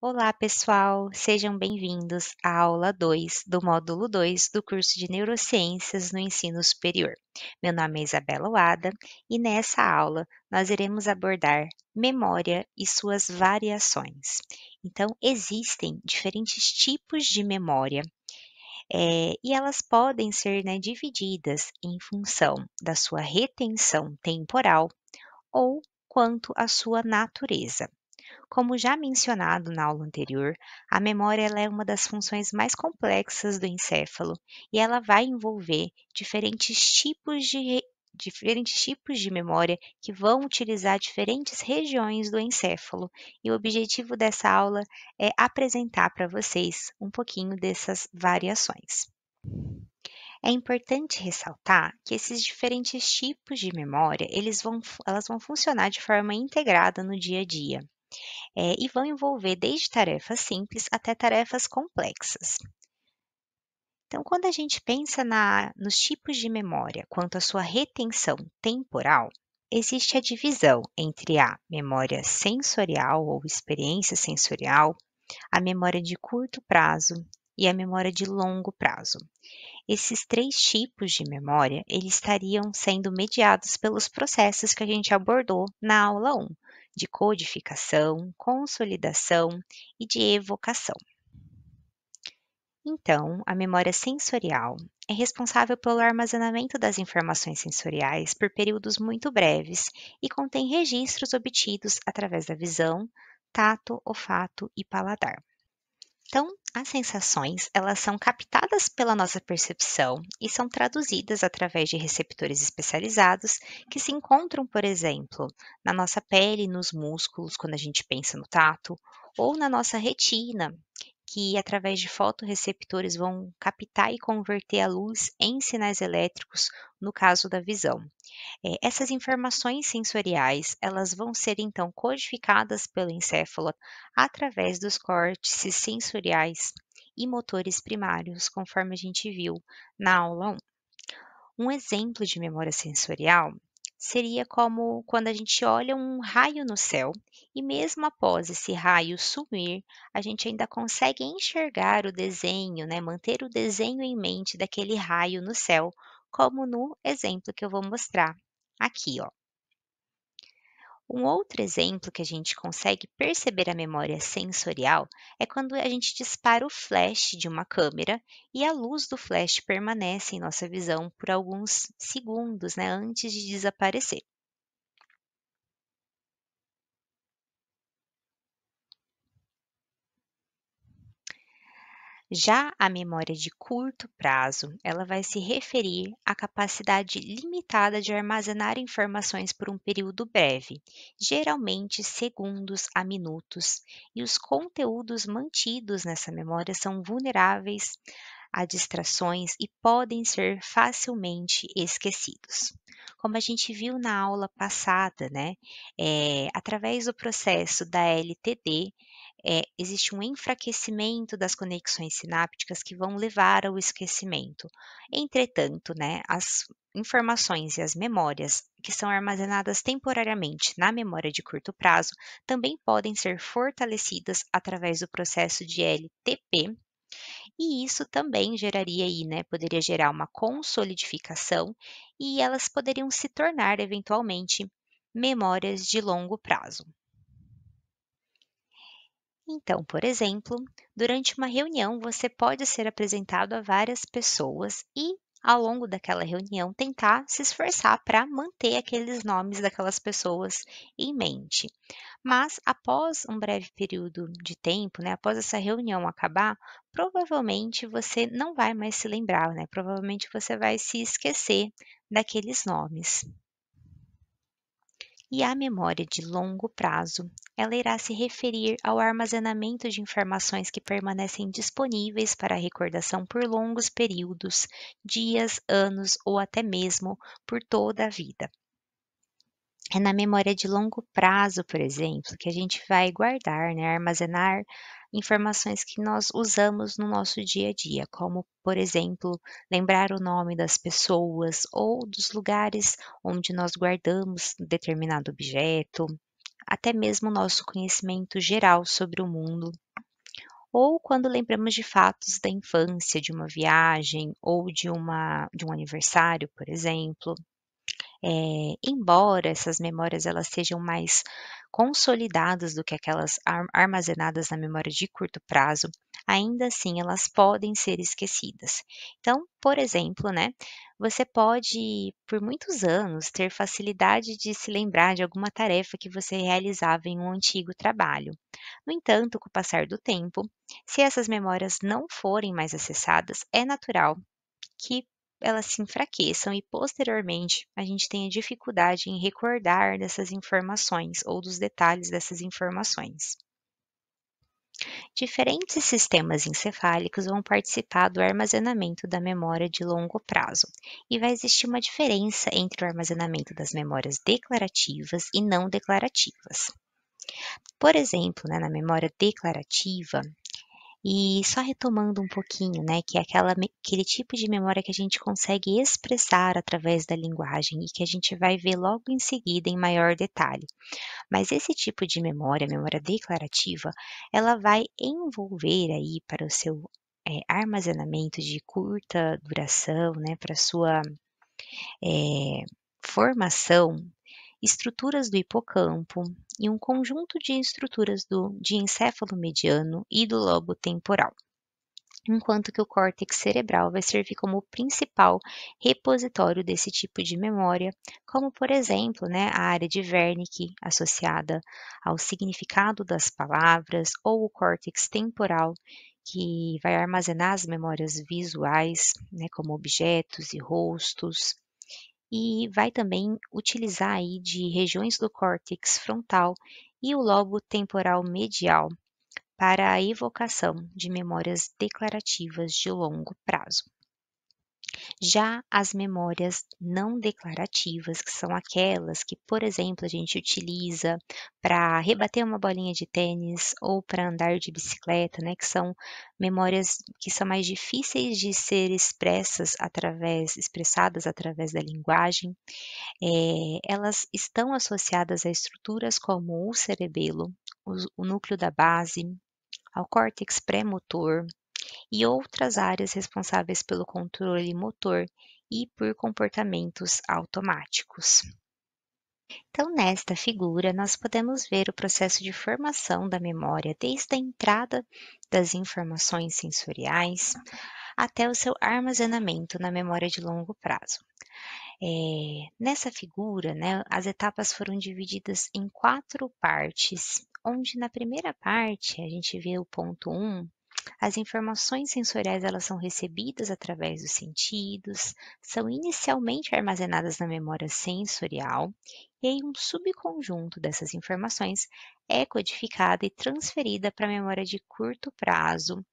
Olá, pessoal! Sejam bem-vindos à aula 2 do módulo 2 do curso de Neurociências no Ensino Superior. Meu nome é Isabela Wada e nessa aula nós iremos abordar memória e suas variações. Então, existem diferentes tipos de memória e elas podem ser, divididas em função da sua retenção temporal ou quanto à sua natureza. Como já mencionado na aula anterior, a memória ela é uma das funções mais complexas do encéfalo e ela vai envolver diferentes tipos de memória que vão utilizar diferentes regiões do encéfalo. E o objetivo dessa aula é apresentar para vocês um pouquinho dessas variações. É importante ressaltar que esses diferentes tipos de memória, elas vão funcionar de forma integrada no dia a dia. E vão envolver desde tarefas simples até tarefas complexas. Então, quando a gente pensa nos tipos de memória quanto à sua retenção temporal, existe a divisão entre a memória sensorial ou experiência sensorial, a memória de curto prazo e a memória de longo prazo. Esses três tipos de memória, eles estariam sendo mediados pelos processos que a gente abordou na aula 1, de codificação, consolidação e de evocação. Então, a memória sensorial é responsável pelo armazenamento das informações sensoriais por períodos muito breves e contém registros obtidos através da visão, tato, olfato e paladar. Então, as sensações, elas são captadas pela nossa percepção e são traduzidas através de receptores especializados que se encontram, por exemplo, na nossa pele e nos músculos, quando a gente pensa no tato, ou na nossa retina, que através de fotorreceptores vão captar e converter a luz em sinais elétricos, no caso da visão. Essas informações sensoriais, elas vão ser então codificadas pelo encéfalo através dos córtices sensoriais e motores primários, conforme a gente viu na aula 1. Um exemplo de memória sensorial seria como quando a gente olha um raio no céu e mesmo após esse raio sumir, a gente ainda consegue enxergar o desenho, manter o desenho em mente daquele raio no céu, como no exemplo que eu vou mostrar aqui, ó. Um outro exemplo que a gente consegue perceber a memória sensorial é quando a gente dispara o flash de uma câmera e a luz do flash permanece em nossa visão por alguns segundos, antes de desaparecer. Já a memória de curto prazo, ela vai se referir à capacidade limitada de armazenar informações por um período breve, geralmente segundos a minutos, e os conteúdos mantidos nessa memória são vulneráveis a distrações e podem ser facilmente esquecidos. Como a gente viu na aula passada, através do processo da LTD, existe um enfraquecimento das conexões sinápticas que vão levar ao esquecimento. Entretanto, as informações e as memórias que são armazenadas temporariamente na memória de curto prazo também podem ser fortalecidas através do processo de LTP, e isso também geraria aí, poderia gerar uma consolidificação e elas poderiam se tornar eventualmente memórias de longo prazo. Então, por exemplo, durante uma reunião você pode ser apresentado a várias pessoas e, ao longo daquela reunião, tentar se esforçar para manter aqueles nomes daquelas pessoas em mente. Mas, após um breve período de tempo, após essa reunião acabar, provavelmente você não vai mais se lembrar, provavelmente você vai se esquecer daqueles nomes. E a memória de longo prazo, ela irá se referir ao armazenamento de informações que permanecem disponíveis para a recordação por longos períodos, dias, anos ou até mesmo por toda a vida. É na memória de longo prazo, por exemplo, que a gente vai guardar, armazenar informações que nós usamos no nosso dia a dia, como, por exemplo, lembrar o nome das pessoas ou dos lugares onde nós guardamos determinado objeto, até mesmo o nosso conhecimento geral sobre o mundo. ou quando lembramos de fatos da infância, de uma viagem ou de um aniversário, por exemplo. Embora essas memórias elas sejam mais consolidadas do que aquelas armazenadas na memória de curto prazo, ainda assim elas podem ser esquecidas. Então, por exemplo, né, você pode, por muitos anos, ter facilidade de se lembrar de alguma tarefa que você realizava em um antigo trabalho. No entanto, com o passar do tempo, se essas memórias não forem mais acessadas, é natural que elas se enfraqueçam e posteriormente a gente tenha dificuldade em recordar dessas informações ou dos detalhes dessas informações. Diferentes sistemas encefálicos vão participar do armazenamento da memória de longo prazo, e vai existir uma diferença entre o armazenamento das memórias declarativas e não declarativas. Por exemplo, né, na memória declarativa, e só retomando um pouquinho, né, que é aquele tipo de memória que a gente consegue expressar através da linguagem e que a gente vai ver logo em seguida em maior detalhe. Mas esse tipo de memória, memória declarativa, ela vai envolver aí para o seu armazenamento de curta duração, né, para sua eh, formação, estruturas do hipocampo e um conjunto de estruturas de encéfalo mediano e do lobo temporal, enquanto que o córtex cerebral vai servir como o principal repositório desse tipo de memória, como por exemplo, né, a área de Wernicke associada ao significado das palavras, ou o córtex temporal, que vai armazenar as memórias visuais, né, como objetos e rostos, e vai também utilizar aí de regiões do córtex frontal e o lobo temporal medial para a evocação de memórias declarativas de longo prazo. Já as memórias não declarativas, que são aquelas que, por exemplo, a gente utiliza para rebater uma bolinha de tênis ou para andar de bicicleta, né, que são memórias que são mais difíceis de ser expressadas através da linguagem, elas estão associadas a estruturas como o cerebelo, o núcleo da base, ao córtex pré-motor e outras áreas responsáveis pelo controle motor e por comportamentos automáticos. Então, nesta figura, nós podemos ver o processo de formação da memória desde a entrada das informações sensoriais até o seu armazenamento na memória de longo prazo. Nessa figura, né, as etapas foram divididas em 4 partes, onde na primeira parte a gente vê o ponto 1. As informações sensoriais elas são recebidas através dos sentidos, são inicialmente armazenadas na memória sensorial, e aí um subconjunto dessas informações é codificada e transferida para a memória de curto prazo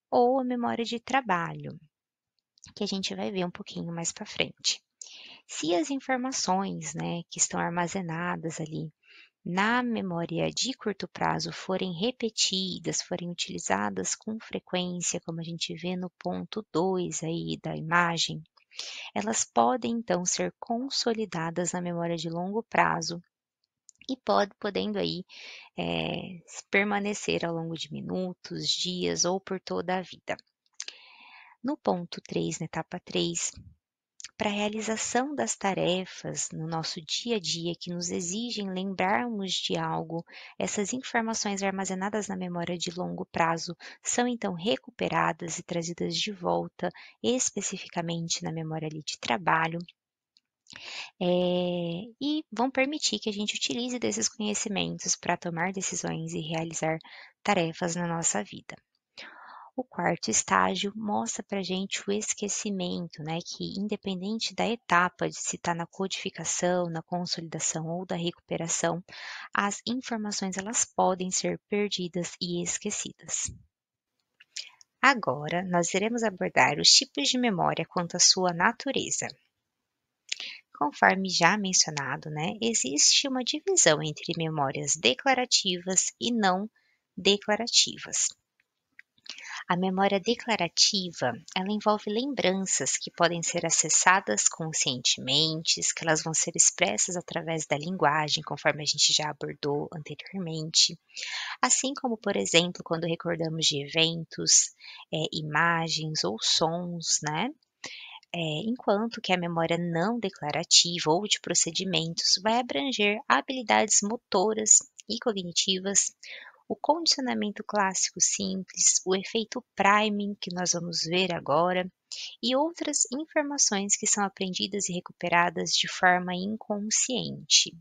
ou a memória de trabalho, que a gente vai ver um pouquinho mais para frente. Se as informações, né, que estão armazenadas ali na memória de curto prazo forem repetidas, forem utilizadas com frequência, como a gente vê no ponto 2 aí da imagem, elas podem então ser consolidadas na memória de longo prazo e podendo aí permanecer ao longo de minutos, dias ou por toda a vida. No ponto 3, na etapa 3, para a realização das tarefas no nosso dia a dia que nos exigem lembrarmos de algo, essas informações armazenadas na memória de longo prazo são então recuperadas e trazidas de volta, especificamente na memória ali de trabalho, e vão permitir que a gente utilize desses conhecimentos para tomar decisões e realizar tarefas na nossa vida. O quarto estágio mostra para a gente o esquecimento, né, que independente da etapa de se está na codificação, na consolidação ou da recuperação, as informações elas podem ser perdidas e esquecidas. Agora, nós iremos abordar os tipos de memória quanto à sua natureza. Conforme já mencionado, né, existe uma divisão entre memórias declarativas e não declarativas. A memória declarativa, ela envolve lembranças que podem ser acessadas conscientemente, que elas vão ser expressas através da linguagem, conforme a gente já abordou anteriormente. Assim como, por exemplo, quando recordamos de eventos, imagens ou sons, né? Enquanto que a memória não declarativa ou de procedimentos vai abranger habilidades motoras e cognitivas, o condicionamento clássico simples, o efeito priming, que nós vamos ver agora, e outras informações que são aprendidas e recuperadas de forma inconsciente.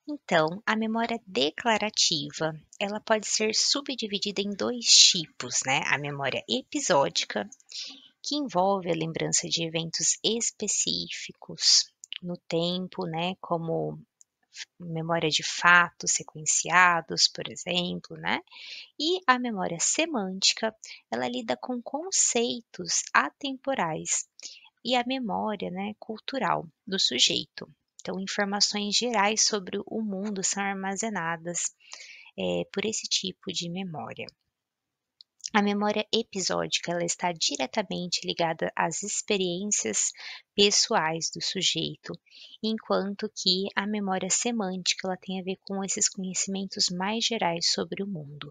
Então, a memória declarativa, ela pode ser subdividida em dois tipos, né? A memória episódica, que envolve a lembrança de eventos específicos no tempo, né? Como memória de fatos sequenciados, por exemplo, né? E a memória semântica, ela lida com conceitos atemporais e a memória, né, cultural do sujeito. Então, informações gerais sobre o mundo são armazenadas por esse tipo de memória. A memória episódica ela está diretamente ligada às experiências pessoais do sujeito, enquanto que a memória semântica ela tem a ver com esses conhecimentos mais gerais sobre o mundo.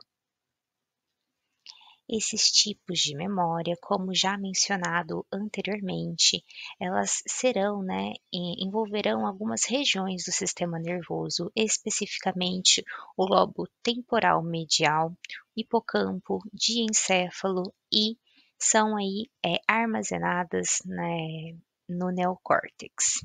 Esses tipos de memória, como já mencionado anteriormente, elas serão, né, envolverão algumas regiões do sistema nervoso, especificamente o lobo temporal medial, hipocampo, diencéfalo e são aí armazenadas, né, no neocórtex.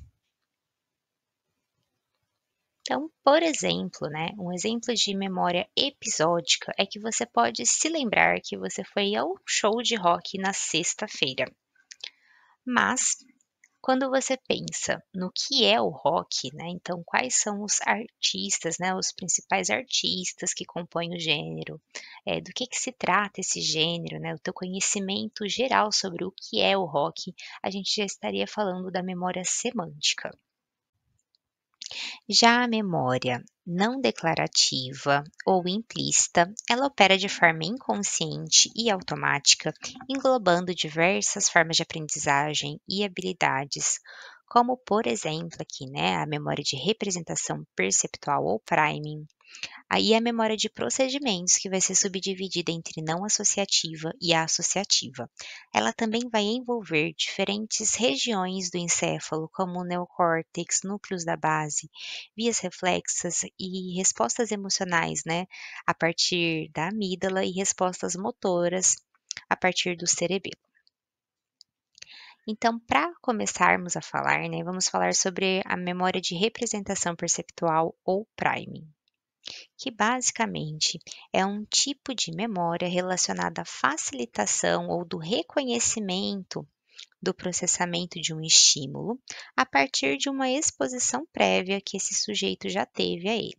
Então, por exemplo, né, um exemplo de memória episódica é que você pode se lembrar que você foi ao show de rock na sexta-feira, mas quando você pensa no que é o rock, né, então quais são os artistas, né, os principais artistas que compõem o gênero, do que se trata esse gênero, né, o teu conhecimento geral sobre o que é o rock, a gente já estaria falando da memória semântica. Já a memória não declarativa ou implícita, ela opera de forma inconsciente e automática, englobando diversas formas de aprendizagem e habilidades, como por exemplo aqui, né, a memória de representação perceptual ou priming, aí a memória de procedimentos, que vai ser subdividida entre não associativa e associativa. Ela também vai envolver diferentes regiões do encéfalo, como o neocórtex, núcleos da base, vias reflexas e respostas emocionais, né, a partir da amígdala e respostas motoras a partir do cerebelo. Então, para começarmos a falar, né, vamos falar sobre a memória de representação perceptual ou priming, que basicamente é um tipo de memória relacionada à facilitação ou do reconhecimento do processamento de um estímulo a partir de uma exposição prévia que esse sujeito já teve a ele.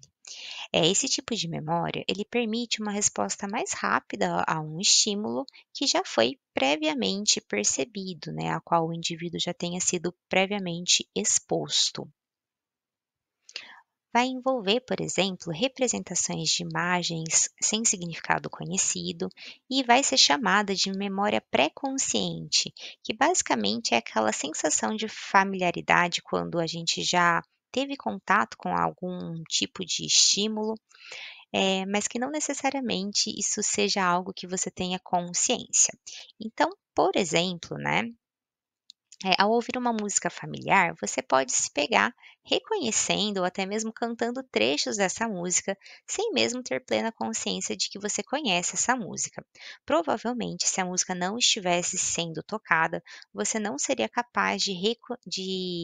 Esse tipo de memória, ele permite uma resposta mais rápida a um estímulo que já foi previamente percebido, né, a qual o indivíduo já tenha sido previamente exposto. Vai envolver, por exemplo, representações de imagens sem significado conhecido e vai ser chamada de memória pré-consciente, que basicamente é aquela sensação de familiaridade quando a gente já teve contato com algum tipo de estímulo, mas que não necessariamente isso seja algo que você tenha consciência. Então, por exemplo, né, ao ouvir uma música familiar, você pode se pegar reconhecendo ou até mesmo cantando trechos dessa música, sem mesmo ter plena consciência de que você conhece essa música. Provavelmente, se a música não estivesse sendo tocada, você não seria capaz de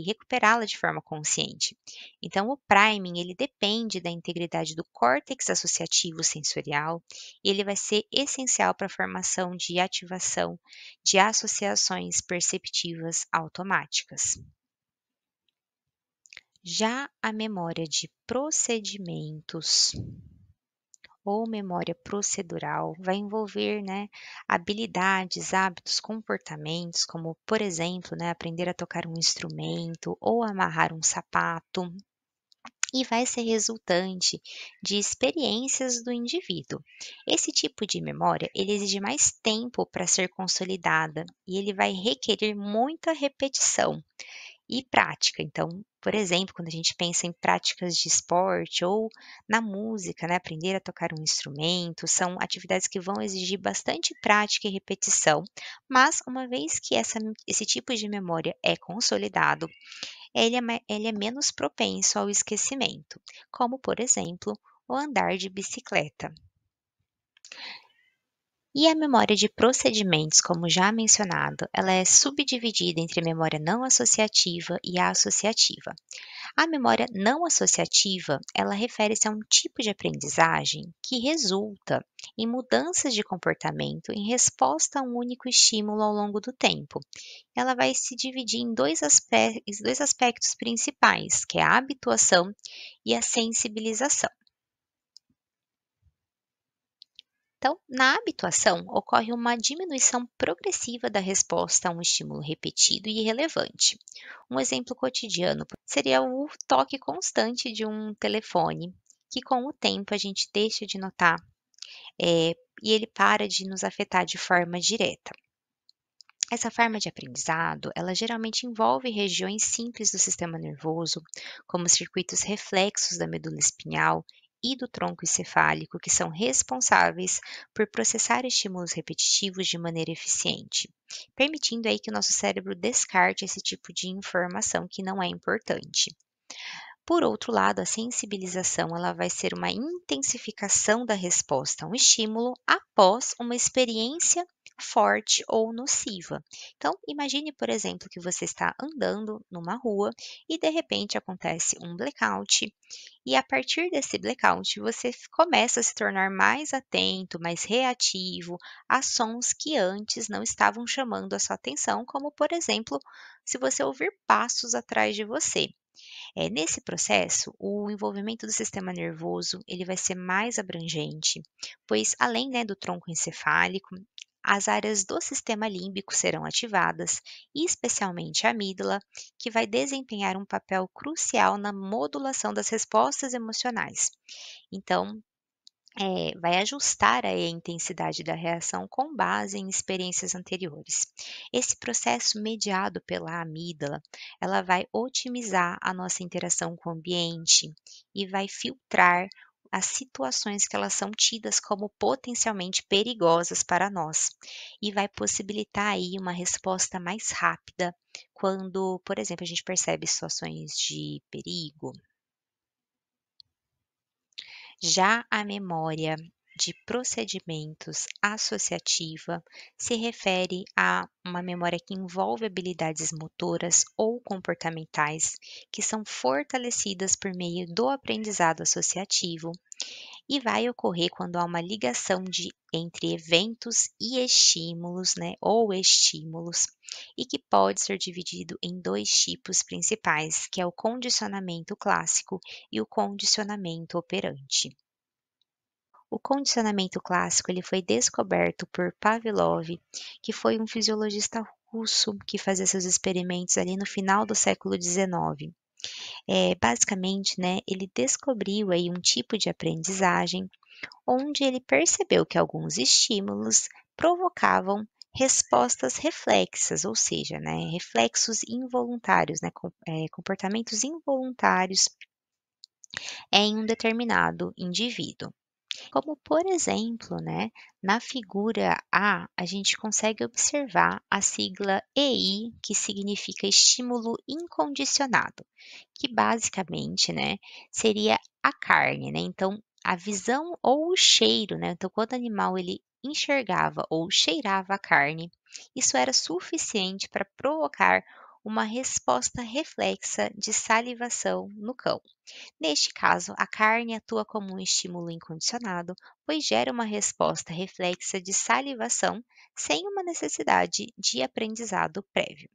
recuperá-la de forma consciente. Então, o priming ele depende da integridade do córtex associativo sensorial e ele vai ser essencial para a formação de ativação de associações perceptivas automáticas. Já a memória de procedimentos ou memória procedural vai envolver, né, habilidades, hábitos, comportamentos, como, por exemplo, né, aprender a tocar um instrumento ou amarrar um sapato. e vai ser resultante de experiências do indivíduo. Esse tipo de memória, ele exige mais tempo para ser consolidada e ele vai requerer muita repetição e prática. Então, por exemplo, quando a gente pensa em práticas de esporte ou na música, né, aprender a tocar um instrumento, são atividades que vão exigir bastante prática e repetição, mas uma vez que esse tipo de memória é consolidado, ele é menos propenso ao esquecimento, como, por exemplo, o andar de bicicleta. E a memória de procedimentos, como já mencionado, ela é subdividida entre memória não associativa e associativa. A memória não associativa, ela refere-se a um tipo de aprendizagem que resulta em mudanças de comportamento em resposta a um único estímulo ao longo do tempo. Ela vai se dividir em dois aspectos principais, que é a habituação e a sensibilização. Então, na habituação, ocorre uma diminuição progressiva da resposta a um estímulo repetido e relevante. Um exemplo cotidiano seria o toque constante de um telefone, que com o tempo a gente deixa de notar, e ele para de nos afetar de forma direta. Essa forma de aprendizado, ela geralmente envolve regiões simples do sistema nervoso, como os circuitos reflexos da medula espinhal e do tronco encefálico, que são responsáveis por processar estímulos repetitivos de maneira eficiente, permitindo aí que o nosso cérebro descarte esse tipo de informação que não é importante. Por outro lado, a sensibilização ela vai ser uma intensificação da resposta a um estímulo após uma experiência forte ou nociva. Então, imagine, por exemplo, que você está andando numa rua e de repente acontece um blackout, e a partir desse blackout você começa a se tornar mais atento, mais reativo a sons que antes não estavam chamando a sua atenção, como por exemplo, se você ouvir passos atrás de você. Nesse processo, o envolvimento do sistema nervoso ele vai ser mais abrangente, pois além, né, do tronco encefálico, as áreas do sistema límbico serão ativadas, e especialmente a amígdala, que vai desempenhar um papel crucial na modulação das respostas emocionais. Então, vai ajustar aí a intensidade da reação com base em experiências anteriores. Esse processo mediado pela amígdala, ela vai otimizar a nossa interação com o ambiente e vai filtrar as situações que elas são tidas como potencialmente perigosas para nós, e vai possibilitar aí uma resposta mais rápida quando, por exemplo, a gente percebe situações de perigo. Já a memória de procedimentos associativa se refere a uma memória que envolve habilidades motoras ou comportamentais que são fortalecidas por meio do aprendizado associativo, e vai ocorrer quando há uma ligação entre eventos e estímulos, né, ou estímulos, e que pode ser dividido em dois tipos principais, que é o condicionamento clássico e o condicionamento operante. O condicionamento clássico ele foi descoberto por Pavlov, que foi um fisiologista russo que fazia seus experimentos ali no final do século XIX. Basicamente, né, ele descobriu aí um tipo de aprendizagem onde ele percebeu que alguns estímulos provocavam respostas reflexas, ou seja, né, reflexos involuntários, né, comportamentos involuntários em um determinado indivíduo. Como por exemplo, né, na figura A gente consegue observar a sigla EI, que significa estímulo incondicionado, que basicamente, né, seria a carne, né? Então, a visão ou o cheiro, né? Então, quando o animal ele enxergava ou cheirava a carne, isso era suficiente para provocar uma resposta reflexa de salivação no cão. Neste caso, a carne atua como um estímulo incondicionado, pois gera uma resposta reflexa de salivação sem uma necessidade de aprendizado prévio.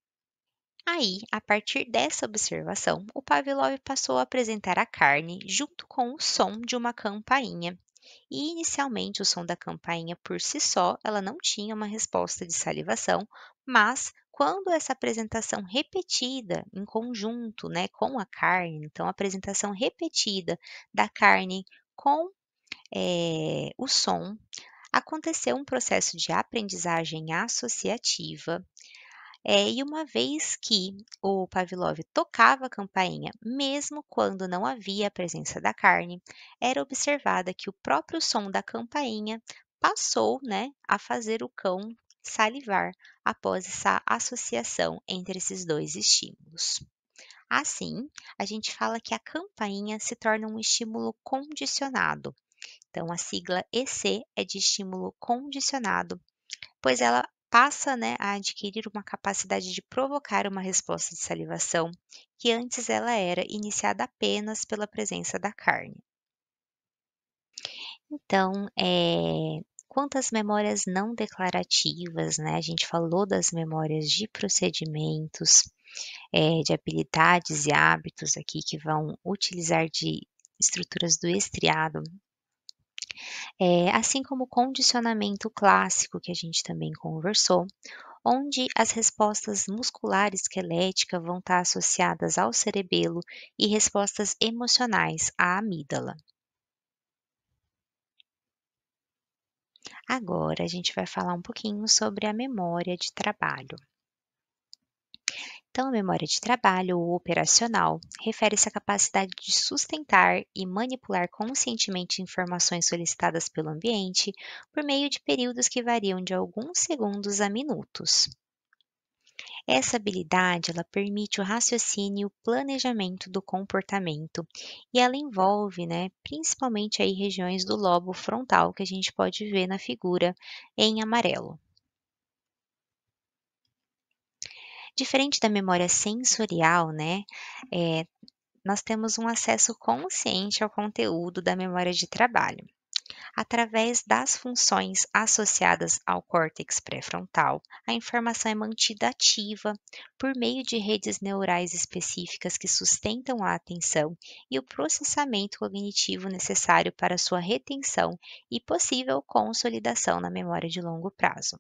Aí, a partir dessa observação, o Pavlov passou a apresentar a carne junto com o som de uma campainha. E inicialmente o som da campainha por si só, ela não tinha uma resposta de salivação, mas quando essa apresentação repetida em conjunto, né, com a carne, então a apresentação repetida da carne com, o som, aconteceu um processo de aprendizagem associativa, e uma vez que o Pavlov tocava a campainha, mesmo quando não havia a presença da carne, era observada que o próprio som da campainha passou, né, a fazer o cão salivar após essa associação entre esses dois estímulos. Assim, a gente fala que a campainha se torna um estímulo condicionado. Então, a sigla EC é de estímulo condicionado, pois ela passa, né, a adquirir uma capacidade de provocar uma resposta de salivação, que antes ela era iniciada apenas pela presença da carne. Então, quanto às memórias não declarativas, né, a gente falou das memórias de procedimentos, de habilidades e hábitos aqui que vão utilizar de estruturas do estriado, assim como o condicionamento clássico que a gente também conversou, onde as respostas muscular e esquelética vão estar associadas ao cerebelo e respostas emocionais à amígdala. Agora a gente vai falar um pouquinho sobre a memória de trabalho. Então, a memória de trabalho ou operacional refere-se à capacidade de sustentar e manipular conscientemente informações solicitadas pelo ambiente por meio de períodos que variam de alguns segundos a minutos. Essa habilidade, ela permite o raciocínio e o planejamento do comportamento, e ela envolve, né, principalmente aí regiões do lobo frontal que a gente pode ver na figura em amarelo. Diferente da memória sensorial, né, eh, nós temos um acesso consciente ao conteúdo da memória de trabalho. Através das funções associadas ao córtex pré-frontal, a informação é mantida ativa por meio de redes neurais específicas que sustentam a atenção e o processamento cognitivo necessário para sua retenção e possível consolidação na memória de longo prazo.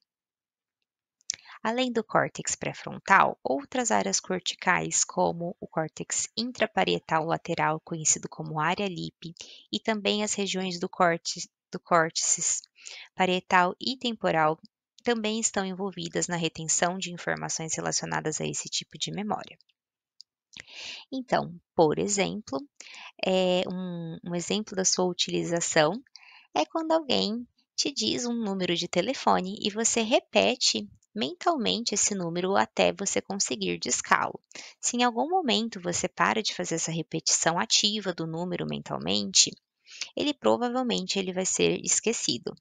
Além do córtex pré-frontal, outras áreas corticais, como o córtex intraparietal lateral, conhecido como área LIP, e também as regiões do córtice parietal e temporal, também estão envolvidas na retenção de informações relacionadas a esse tipo de memória. Então, por exemplo, um exemplo da sua utilização é quando alguém te diz um número de telefone e você repete mentalmente esse número até você conseguir discá-lo. Se em algum momento você para de fazer essa repetição ativa do número mentalmente, ele vai ser esquecido.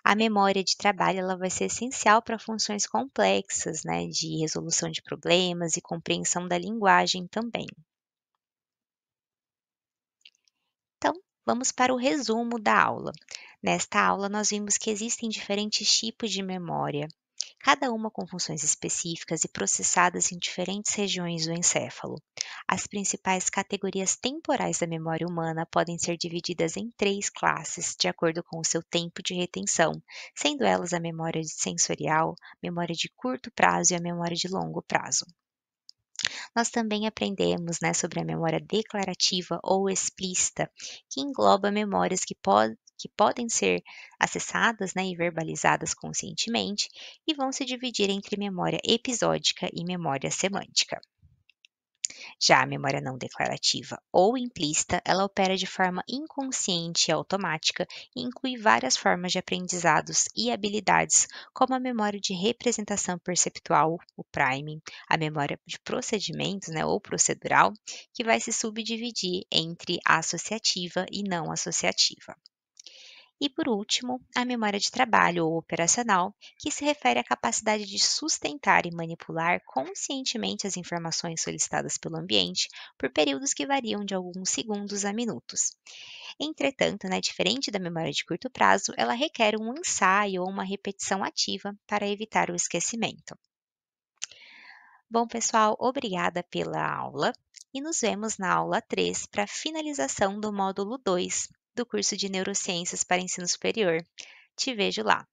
A memória de trabalho ela vai ser essencial para funções complexas, né, de resolução de problemas e compreensão da linguagem também. Então, vamos para o resumo da aula. Nesta aula, nós vimos que existem diferentes tipos de memória, cada uma com funções específicas e processadas em diferentes regiões do encéfalo. As principais categorias temporais da memória humana podem ser divididas em três classes, de acordo com o seu tempo de retenção, sendo elas a memória sensorial, memória de curto prazo e a memória de longo prazo. Nós também aprendemos, né, sobre a memória declarativa ou explícita, que engloba memórias que podem ser acessadas, né, e verbalizadas conscientemente e vão se dividir entre memória episódica e memória semântica. Já a memória não declarativa ou implícita, ela opera de forma inconsciente e automática e inclui várias formas de aprendizados e habilidades, como a memória de representação perceptual, o priming, a memória de procedimentos, né, ou procedural, que vai se subdividir entre associativa e não associativa. E por último, a memória de trabalho ou operacional, que se refere à capacidade de sustentar e manipular conscientemente as informações solicitadas pelo ambiente por períodos que variam de alguns segundos a minutos. Entretanto, né, diferente da memória de curto prazo, ela requer um ensaio ou uma repetição ativa para evitar o esquecimento. Bom, pessoal, obrigada pela aula e nos vemos na aula 3 para a finalização do módulo 2 do curso de Neurociências para Ensino Superior. Te vejo lá!